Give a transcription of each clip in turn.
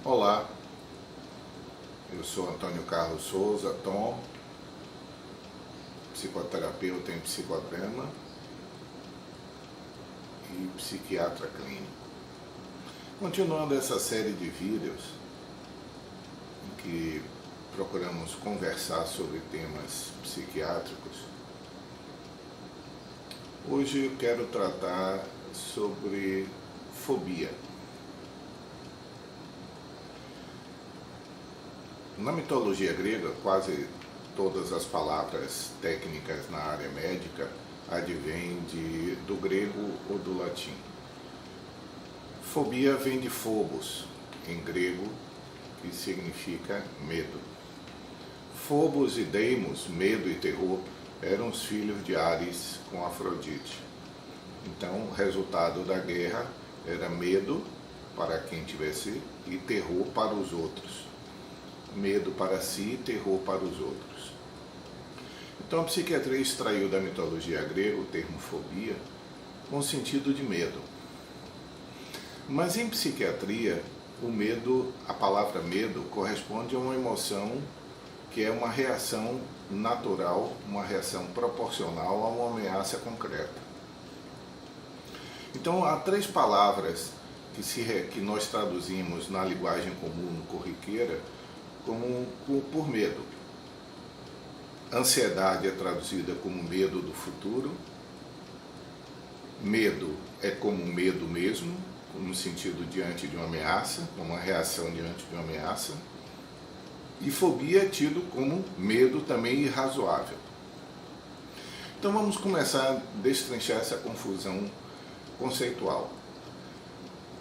Olá, eu sou Antônio Carlos Souza, Tom, psicoterapeuta em psicodrama e psiquiatra clínico. Continuando essa série de vídeos em que procuramos conversar sobre temas psiquiátricos, hoje eu quero tratar sobre fobia. Na mitologia grega, quase todas as palavras técnicas na área médica advêm do grego ou do latim. Fobia vem de phobos, em grego, que significa medo. Phobos e Deimos, medo e terror, eram os filhos de Ares com Afrodite. Então, o resultado da guerra era medo para quem tivesse e terror para os outros. Medo para si e terror para os outros. Então a psiquiatria extraiu da mitologia grega o termo fobia com o sentido de medo. Mas em psiquiatria, o medo, a palavra medo, corresponde a uma emoção que é uma reação natural, uma reação proporcional a uma ameaça concreta. Então há três palavras que nós traduzimos na linguagem comum corriqueira por medo. Ansiedade é traduzida como medo do futuro. Medo é como medo mesmo, no sentido diante de uma ameaça, como uma reação diante de uma ameaça. E fobia é tido como medo também irrazoável. Então vamos começar a destrinchar essa confusão conceitual.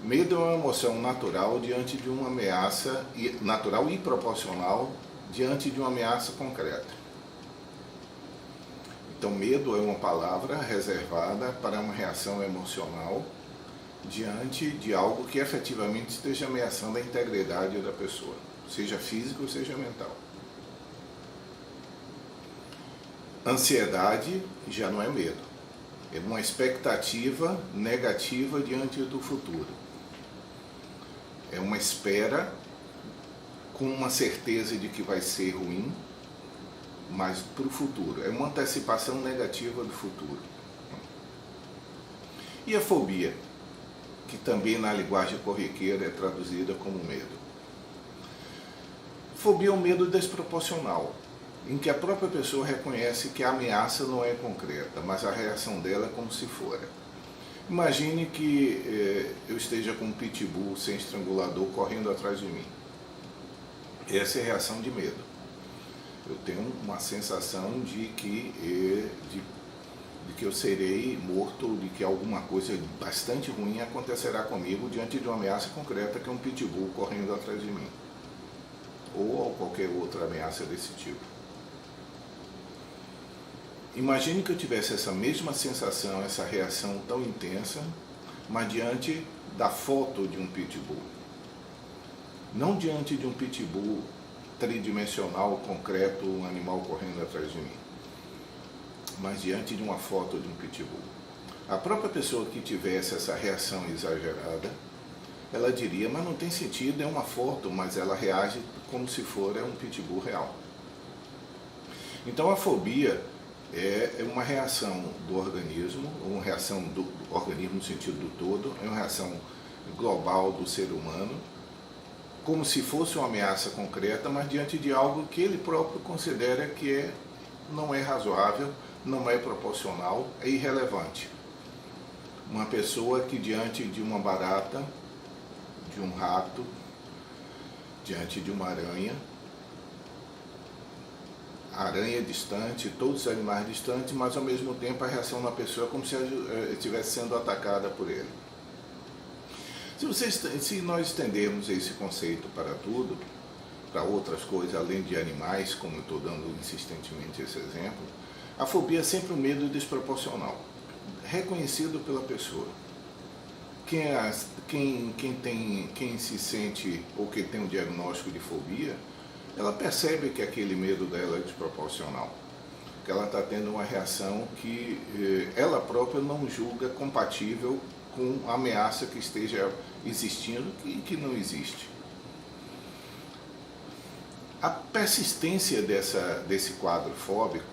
Medo é uma emoção natural diante de uma ameaça, natural e proporcional diante de uma ameaça concreta. Então, medo é uma palavra reservada para uma reação emocional diante de algo que efetivamente esteja ameaçando a integridade da pessoa, seja física ou seja mental. Ansiedade já não é medo, é uma expectativa negativa diante do futuro. É uma espera com uma certeza de que vai ser ruim, mas para o futuro. É uma antecipação negativa do futuro. E a fobia, que também na linguagem corriqueira é traduzida como medo. Fobia é um medo desproporcional, em que a própria pessoa reconhece que a ameaça não é concreta, mas a reação dela é como se fora. Imagine que eu esteja com um pitbull sem estrangulador correndo atrás de mim. Essa é a reação de medo. Eu tenho uma sensação de que eu serei morto, de que alguma coisa bastante ruim acontecerá comigo diante de uma ameaça concreta que é um pitbull correndo atrás de mim. Ou qualquer outra ameaça desse tipo. Imagine que eu tivesse essa mesma sensação, essa reação tão intensa, mas diante da foto de um pitbull. Não diante de um pitbull tridimensional, concreto, um animal correndo atrás de mim, mas diante de uma foto de um pitbull. A própria pessoa que tivesse essa reação exagerada, ela diria, mas não tem sentido, é uma foto, mas ela reage como se for um pitbull real. Então a fobia é uma reação do organismo, uma reação do organismo no sentido do todo, é uma reação global do ser humano, como se fosse uma ameaça concreta, mas diante de algo que ele próprio considera que não é razoável, não é proporcional, é irrelevante. Uma pessoa que diante de uma barata, de um rato, diante de uma aranha, a aranha é distante, todos os animais distantes, mas ao mesmo tempo a reação da pessoa é como se ela estivesse sendo atacada por ele. Se nós estendermos esse conceito para tudo, para outras coisas além de animais, como eu estou dando insistentemente esse exemplo, a fobia é sempre um medo desproporcional, reconhecido pela pessoa. Quem se sente ou quem tem um diagnóstico de fobia, ela percebe que aquele medo dela é desproporcional, que ela está tendo uma reação que ela própria não julga compatível com a ameaça que esteja existindo e que não existe. A persistência desse quadro fóbico,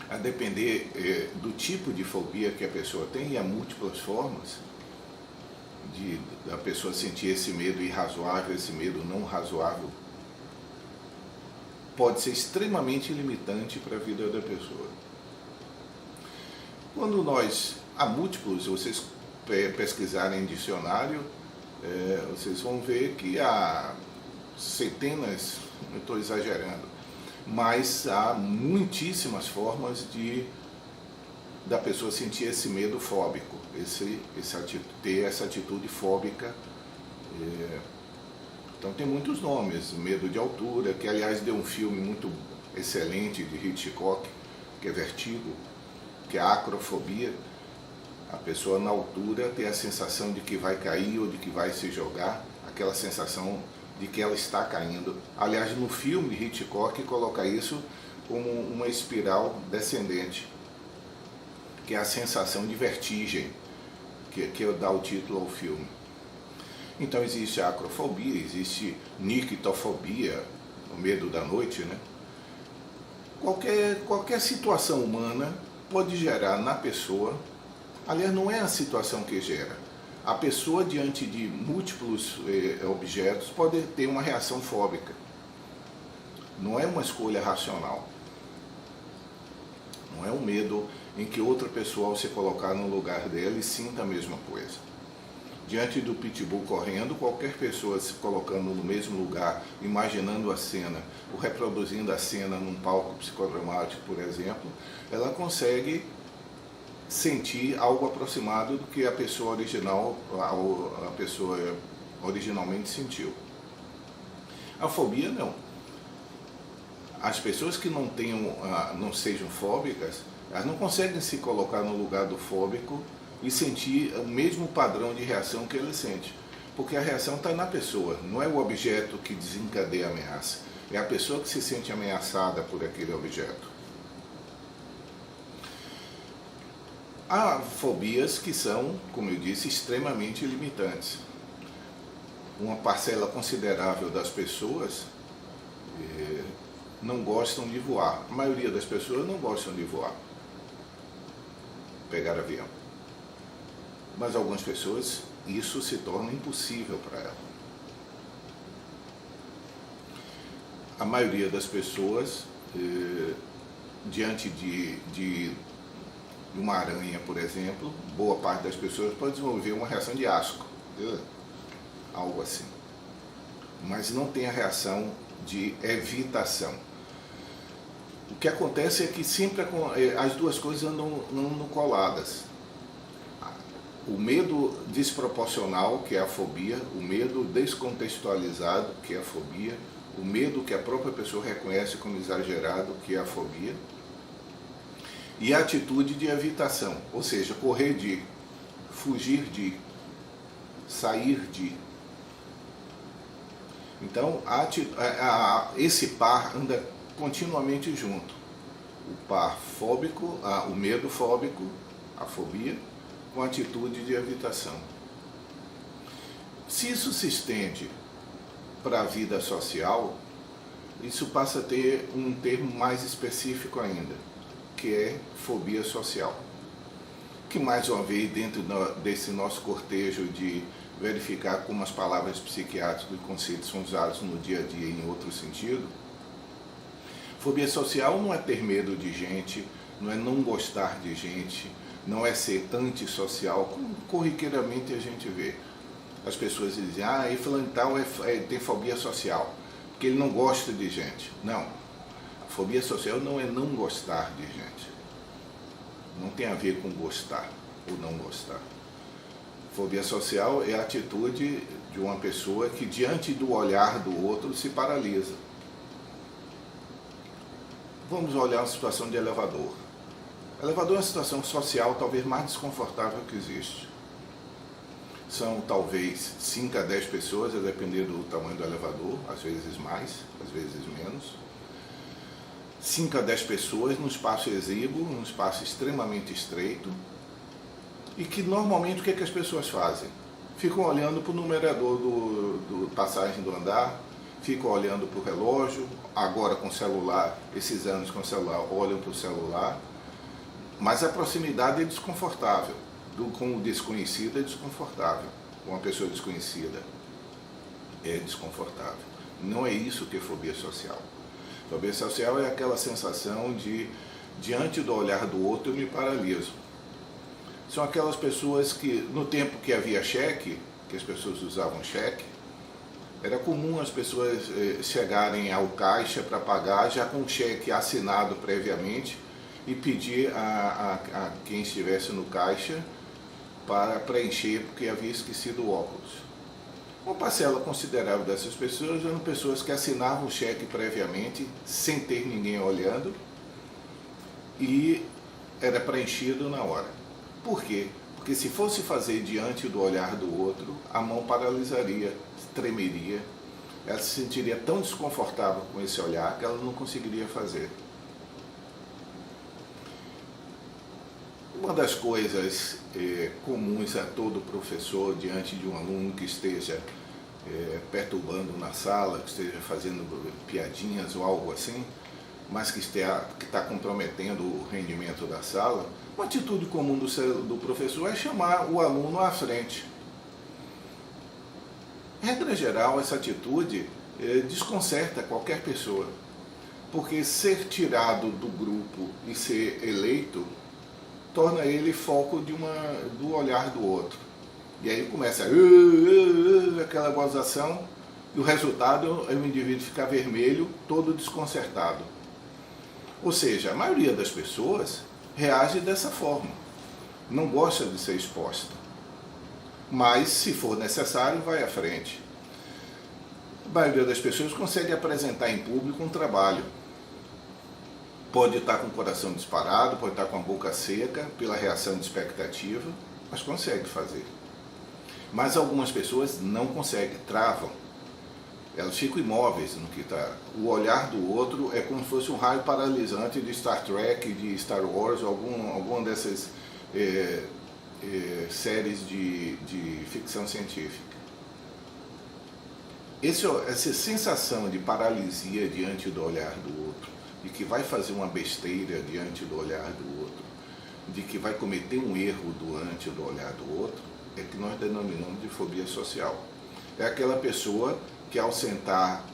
a depender do tipo de fobia que a pessoa tem, e há múltiplas formas da pessoa sentir esse medo irrazoável, esse medo não razoável, pode ser extremamente limitante para a vida da pessoa. Quando há múltiplos, vocês pesquisarem em dicionário, vocês vão ver que há centenas, não estou exagerando, mas há muitíssimas formas da pessoa sentir esse medo fóbico, ter essa atitude fóbica. Então tem muitos nomes: medo de altura, que aliás deu um filme muito excelente de Hitchcock, que é Vertigo, que é a acrofobia. A pessoa na altura tem a sensação de que vai cair ou de que vai se jogar, aquela sensação de que ela está caindo. Aliás, no filme Hitchcock coloca isso como uma espiral descendente, que é a sensação de vertigem, que dá o título ao filme. Então existe a acrofobia, existe nictofobia, o medo da noite, né? Qualquer situação humana pode gerar na pessoa, aliás, não é a situação que gera. A pessoa, diante de múltiplos objetos, pode ter uma reação fóbica. Não é uma escolha racional. Não é um medo em que outra pessoa, ao se colocar no lugar dela, e sinta a mesma coisa. Diante do pitbull correndo, qualquer pessoa se colocando no mesmo lugar, imaginando a cena, ou reproduzindo a cena num palco psicodramático, por exemplo, ela consegue sentir algo aproximado do que a pessoa originalmente sentiu. A fobia não. As pessoas que não sejam fóbicas, elas não conseguem se colocar no lugar do fóbico e sentir o mesmo padrão de reação que ele sente. Porque a reação está na pessoa, não é o objeto que desencadeia a ameaça. É a pessoa que se sente ameaçada por aquele objeto. Há fobias que são, como eu disse, extremamente limitantes. Uma parcela considerável das pessoas não gostam de voar. A maioria das pessoas não gostam de voar, pegar avião. Mas algumas pessoas, isso se torna impossível para elas. A maioria das pessoas, diante de uma aranha, por exemplo, boa parte das pessoas pode desenvolver uma reação de asco, algo assim. Mas não tem a reação de evitação. O que acontece é que sempre as duas coisas andam coladas. O medo desproporcional, que é a fobia, o medo descontextualizado, que é a fobia, o medo que a própria pessoa reconhece como exagerado, que é a fobia, e a atitude de evitação, ou seja, correr de, fugir de, sair de. Então, esse par anda continuamente junto. O par fóbico, o medo fóbico, a fobia, com a atitude de evitação. Se isso se estende para a vida social, isso passa a ter um termo mais específico ainda, que é fobia social. Que, mais uma vez, dentro desse nosso cortejo de verificar como as palavras psiquiátricas e conceitos são usados no dia a dia em outro sentido, fobia social não é ter medo de gente, não é não gostar de gente, não é ser antissocial, como corriqueiramente a gente vê. As pessoas dizem, e fulano tal tem fobia social, porque ele não gosta de gente. Não, a fobia social não é não gostar de gente. Não tem a ver com gostar ou não gostar. Fobia social é a atitude de uma pessoa que, diante do olhar do outro, se paralisa. Vamos olhar uma situação de elevador. Elevador é uma situação social talvez mais desconfortável que existe. São talvez 5 a 10 pessoas, a depender do tamanho do elevador, às vezes mais, às vezes menos. 5 a 10 pessoas num espaço exíguo, num espaço extremamente estreito, e que normalmente o que as pessoas fazem? Ficam olhando para o numerador do passagem do andar, ficam olhando para o relógio, agora com o celular, esses anos com o celular, olham para o celular, mas a proximidade é desconfortável, com o desconhecido é desconfortável, com uma pessoa desconhecida é desconfortável. Não é isso que é fobia social. Fobia social é aquela sensação de, diante do olhar do outro, eu me paraliso. São aquelas pessoas que, no tempo que havia cheque, que as pessoas usavam cheque, era comum as pessoas chegarem ao caixa para pagar já com o cheque assinado previamente e pedir a quem estivesse no caixa para preencher porque havia esquecido o óculos. Uma parcela considerável dessas pessoas eram pessoas que assinavam o cheque previamente, sem ter ninguém olhando, e era preenchido na hora. Por quê? Porque se fosse fazer diante do olhar do outro, a mão paralisaria, tremeria, ela se sentiria tão desconfortável com esse olhar que ela não conseguiria fazer. Uma das coisas comuns a todo professor diante de um aluno que esteja perturbando na sala, que esteja fazendo piadinhas ou algo assim, mas que está comprometendo o rendimento da sala, uma atitude comum do professor é chamar o aluno à frente. Regra geral, essa atitude desconcerta qualquer pessoa, porque ser tirado do grupo e ser eleito torna ele foco do olhar do outro. E aí começa aquela gozação, e o resultado é o indivíduo ficar vermelho, todo desconcertado. Ou seja, a maioria das pessoas reage dessa forma, não gosta de ser exposta, mas se for necessário, vai à frente. A maioria das pessoas consegue apresentar em público um trabalho. Pode estar com o coração disparado, pode estar com a boca seca pela reação de expectativa, mas consegue fazer. Mas algumas pessoas não conseguem, travam. Elas ficam imóveis no que está. O olhar do outro é como se fosse um raio paralisante de Star Trek, de Star Wars, alguma dessas séries de ficção científica. Essa sensação de paralisia diante do olhar do outro, de que vai fazer uma besteira diante do olhar do outro, de que vai cometer um erro diante do olhar do outro, é que nós denominamos de fobia social. É aquela pessoa que ao sentar,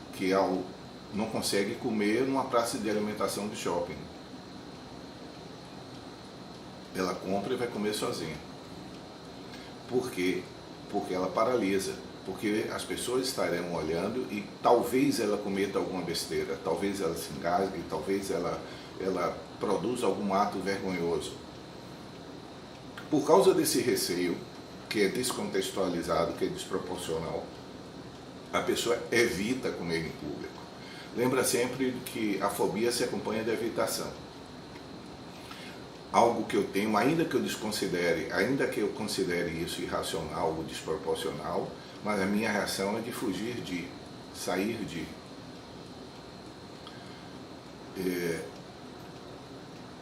não consegue comer numa praça de alimentação de shopping. Ela compra e vai comer sozinha. Por quê? Porque ela paralisa. Porque as pessoas estarão olhando e talvez ela cometa alguma besteira, talvez ela se engasgue, talvez ela produza algum ato vergonhoso. Por causa desse receio, que é descontextualizado, que é desproporcional, a pessoa evita comer em público. Lembra sempre que a fobia se acompanha da evitação. Algo que eu tenho, ainda que eu considere isso irracional ou desproporcional, mas a minha reação é de fugir de, sair de.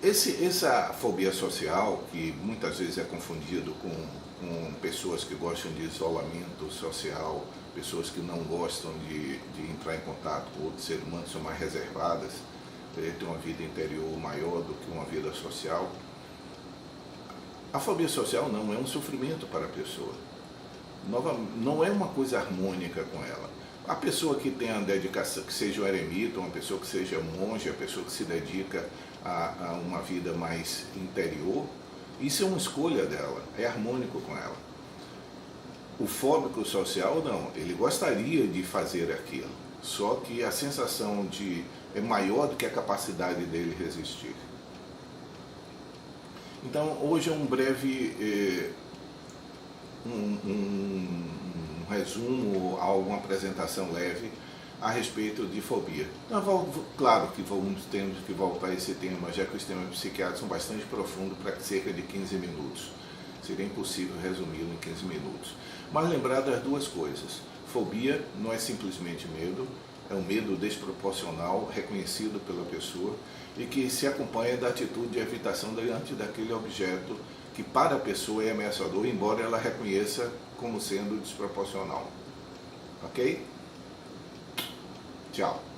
Essa fobia social, que muitas vezes é confundido com pessoas que gostam de isolamento social, pessoas que não gostam de entrar em contato com outros seres humanos, são mais reservadas, têm uma vida interior maior do que uma vida social. A fobia social não é um sofrimento para a pessoa. Não é uma coisa harmônica com ela. A pessoa que tem a dedicação, que seja um eremita, uma pessoa que seja monge, a pessoa que se dedica a uma vida mais interior, isso é uma escolha dela, é harmônico com ela. O fóbico social não, ele gostaria de fazer aquilo, só que a sensação é maior do que a capacidade dele resistir. Então hoje é um breve um resumo, alguma apresentação leve a respeito de fobia. Então, claro que vamos temos que voltar a esse tema, já que os temas psiquiátricos são bastante profundos, para cerca de 15 minutos. Seria impossível resumi-lo em 15 minutos. Mas lembrar das duas coisas. Fobia não é simplesmente medo, é um medo desproporcional, reconhecido pela pessoa, e que se acompanha da atitude de evitação diante daquele objeto que para a pessoa é ameaçador, embora ela reconheça como sendo desproporcional. Ok? Tchau.